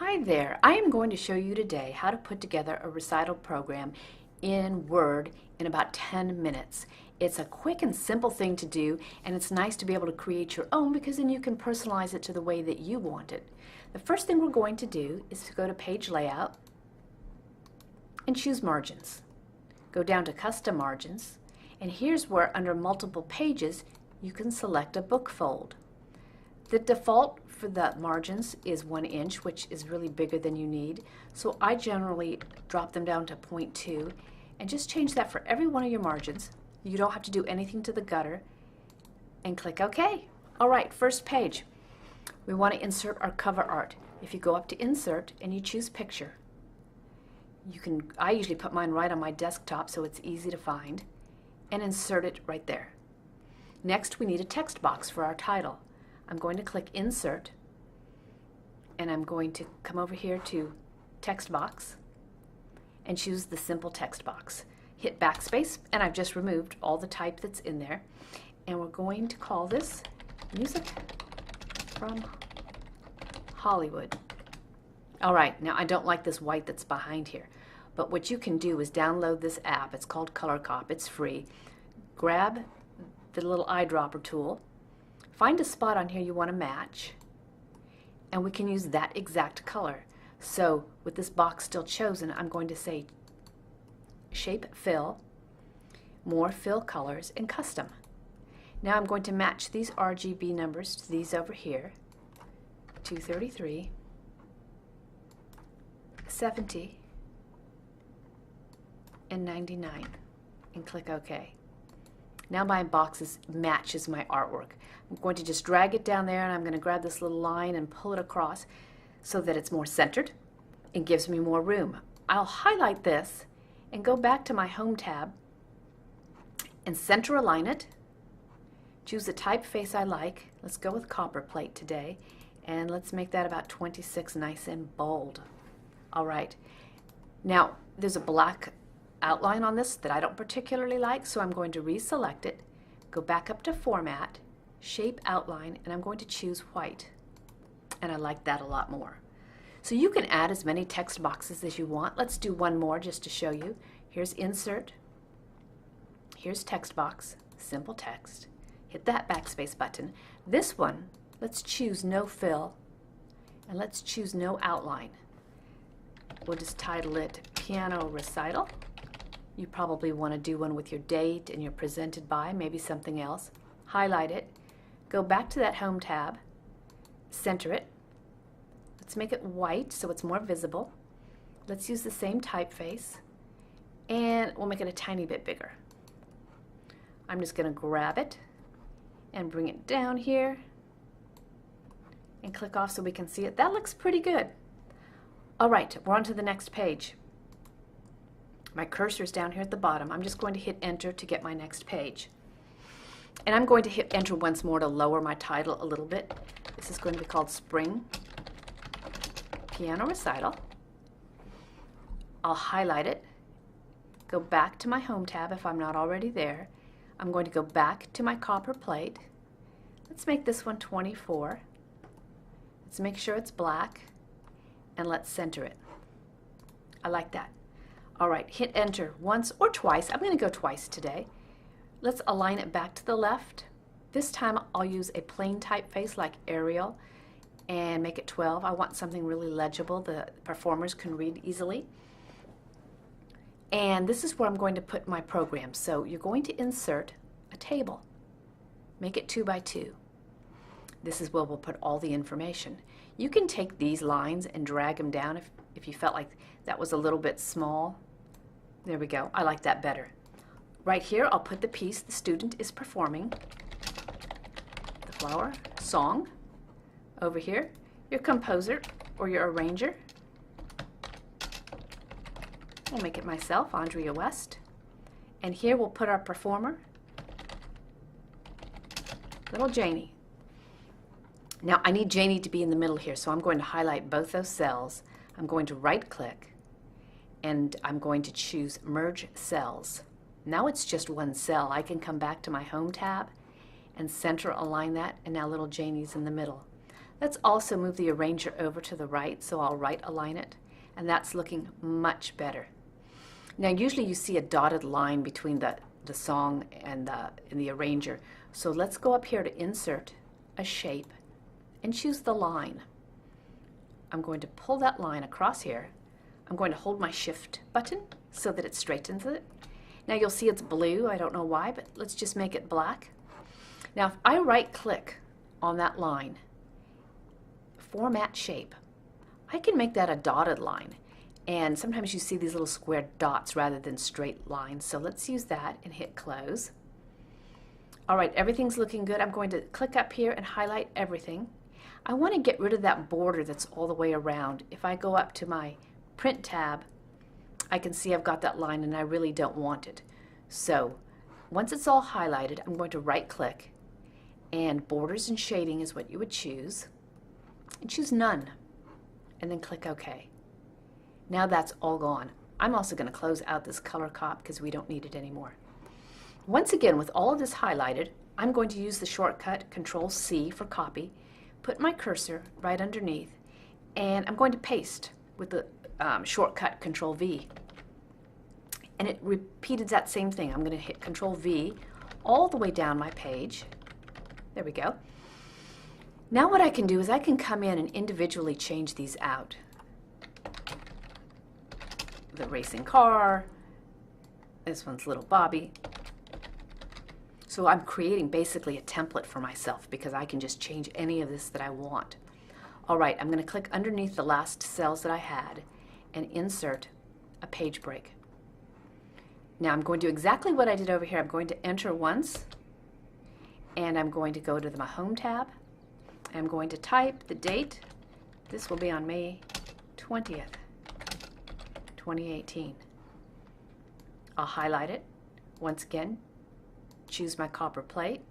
Hi there. I am going to show you today how to put together a recital program in Word in about 10 minutes. It's a quick and simple thing to do, and it's nice to be able to create your own because then you can personalize it to the way that you want it. The first thing we're going to do is to go to Page Layout and choose Margins. Go down to Custom Margins, and here's where under Multiple Pages you can select a book fold. The default for the margins is 1 inch, which is really bigger than you need. So I generally drop them down to 0.2 and just change that for every one of your margins. You don't have to do anything to the gutter, and click OK. All right, first page. We want to insert our cover art. If you go up to Insert and you choose Picture, I usually put mine right on my desktop so it's easy to find, and insert it right there. Next, we need a text box for our title. I'm going to click Insert, and I'm going to come over here to Text Box and choose the simple text box. Hit Backspace, and I've just removed all the type that's in there. And we're going to call this Music from Hollywood. All right, now I don't like this white that's behind here, but what you can do is download this app. It's called Color Cop. It's free. Grab the little eyedropper tool. Find a spot on here you want to match, and we can use that exact color. So with this box still chosen, I'm going to say Shape Fill, More Fill Colors, and Custom. Now I'm going to match these RGB numbers to these over here, 233, 70, and 99, and click OK. Now my box matches my artwork. I'm going to just drag it down there, and I'm going to grab this little line and pull it across so that it's more centered and gives me more room. I'll highlight this and go back to my Home tab and center align it. Choose the typeface I like. Let's go with copper plate today, and let's make that about 26, nice and bold. All right. Now there's a black outline on this that I don't particularly like, so I'm going to reselect it, go back up to Format, Shape Outline, and I'm going to choose white, and I like that a lot more. So you can add as many text boxes as you want. Let's do one more just to show you. Here's Insert, here's Text Box, Simple Text. Hit that Backspace button. This one, let's choose No Fill, and let's choose No Outline. We'll just title it Piano Recital. You probably want to do one with your date and your presented by, maybe something else. Highlight it, go back to that Home tab, center it. Let's make it white so it's more visible. Let's use the same typeface, and we'll make it a tiny bit bigger. I'm just going to grab it and bring it down here and click off so we can see it. That looks pretty good. All right, we're on to the next page. My cursor's down here at the bottom. I'm just going to hit Enter to get my next page. And I'm going to hit Enter once more to lower my title a little bit. This is going to be called Spring Piano Recital. I'll highlight it, go back to my Home tab if I'm not already there. I'm going to go back to my copper plate. Let's make this one 24. Let's make sure it's black, and let's center it. I like that. All right, hit Enter once or twice. I'm going to go twice today. Let's align it back to the left. This time I'll use a plain typeface like Arial and make it 12. I want something really legible the performers can read easily. And this is where I'm going to put my program. So you're going to insert a table. Make it 2 by 2. This is where we'll put all the information. You can take these lines and drag them down if you felt like that was a little bit small. There we go. I like that better. Right here, I'll put the piece the student is performing, the flower song. Over here, your composer or your arranger. I'll make it myself, Andrea West. And here we'll put our performer, little Janie. Now I need Janie to be in the middle here, so I'm going to highlight both those cells. I'm going to right-click, and I'm going to choose Merge Cells. Now it's just one cell. I can come back to my Home tab and center align that, and now little Janie's in the middle. Let's also move the arranger over to the right, so I'll right align it, and that's looking much better. Now usually you see a dotted line between the song and the arranger, so let's go up here to insert a shape and choose the line. I'm going to pull that line across here. I'm going to hold my shift button so that it straightens it. Now you'll see it's blue, I don't know why, but let's just make it black. Now if I right click on that line, format shape, I can make that a dotted line. And sometimes you see these little square dots rather than straight lines. So let's use that and hit close. All right, everything's looking good. I'm going to click up here and highlight everything. I want to get rid of that border that's all the way around. If I go up to my print tab, I can see I've got that line and I really don't want it. So once it's all highlighted, I'm going to right click, and borders and shading is what you would choose, and choose none, and then click OK. Now that's all gone. I'm also going to close out this color cop because we don't need it anymore. Once again, with all of this highlighted, I'm going to use the shortcut Control-C for copy, put my cursor right underneath, and I'm going to paste with the shortcut Control-V. And it repeated that same thing. I'm going to hit Control-V all the way down my page. There we go. Now what I can do is I can come in and individually change these out. The racing car, this one's little Bobby. So I'm creating basically a template for myself because I can just change any of this that I want. All right, I'm going to click underneath the last cells that I had and insert a page break. Now I'm going to do exactly what I did over here. I'm going to enter once, and I'm going to go to my home tab. I'm going to type the date. This will be on May 20th. 2018. I'll highlight it. Once again, choose my copper plate.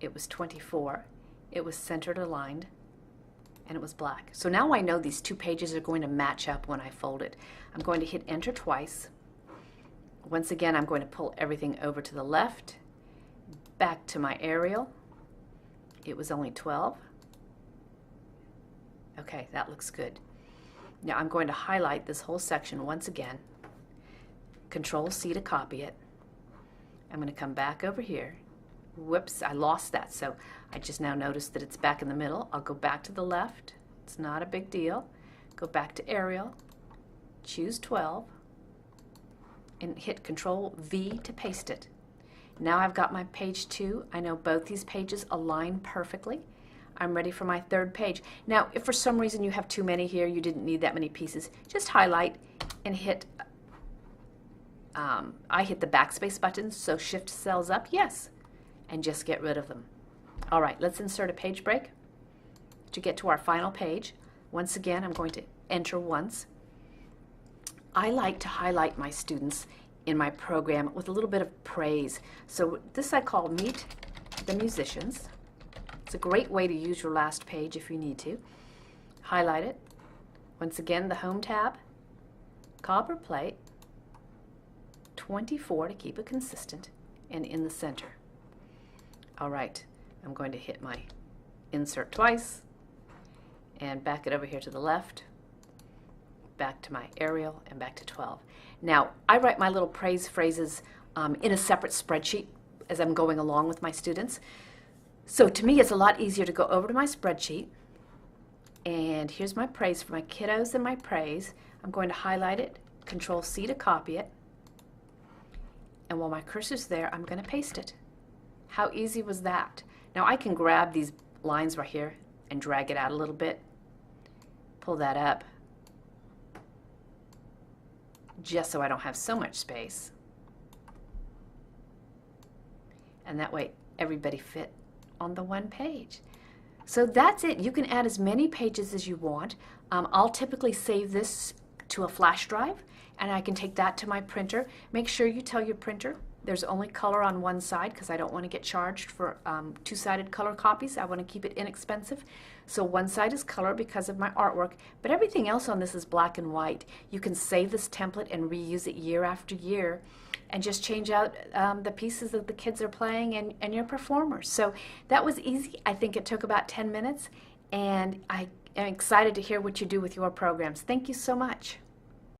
It was 24. It was centered aligned, and it was black. So now I know these two pages are going to match up when I fold it. I'm going to hit enter twice. Once again, I'm going to pull everything over to the left, back to my aerial. It was only 12. Okay, that looks good. Now I'm going to highlight this whole section once again, Control-C to copy it. I'm going to come back over here. Whoops, I lost that, so I just now noticed that it's back in the middle. I'll go back to the left. It's not a big deal. Go back to aerial, choose 12, and hit Control-V to paste it. Now I've got my page 2. I know both these pages align perfectly. I'm ready for my third page. Now, if for some reason you have too many here, you didn't need that many pieces, just highlight and hit, I hit the backspace button, so shift cells up, yes, and just get rid of them. All right, let's insert a page break to get to our final page. Once again, I'm going to enter once. I like to highlight my students in my program with a little bit of praise. So this I call Meet the Musicians. It's a great way to use your last page if you need to. Highlight it. Once again, the home tab, copper plate, 24 to keep it consistent, and in the center. All right, I'm going to hit my insert twice and back it over here to the left, back to my aerial, and back to 12. Now, I write my little praise phrases in a separate spreadsheet as I'm going along with my students. So to me, it's a lot easier to go over to my spreadsheet, and here's my praise for my kiddos and my praise. I'm going to highlight it, Control-C to copy it, and while my cursor's there, I'm going to paste it. How easy was that? Now I can grab these lines right here and drag it out a little bit, pull that up, just so I don't have so much space, and that way everybody fit on the one page. So that's it. You can add as many pages as you want. I'll typically save this to a flash drive, and I can take that to my printer. Make sure you tell your printer there's only color on one side because I don't want to get charged for two-sided color copies. I want to keep it inexpensive. So one side is color because of my artwork, but everything else on this is black and white. You can save this template and reuse it year after year and just change out the pieces that the kids are playing and your performers. So that was easy. I think it took about 10 minutes, and I am excited to hear what you do with your programs. Thank you so much.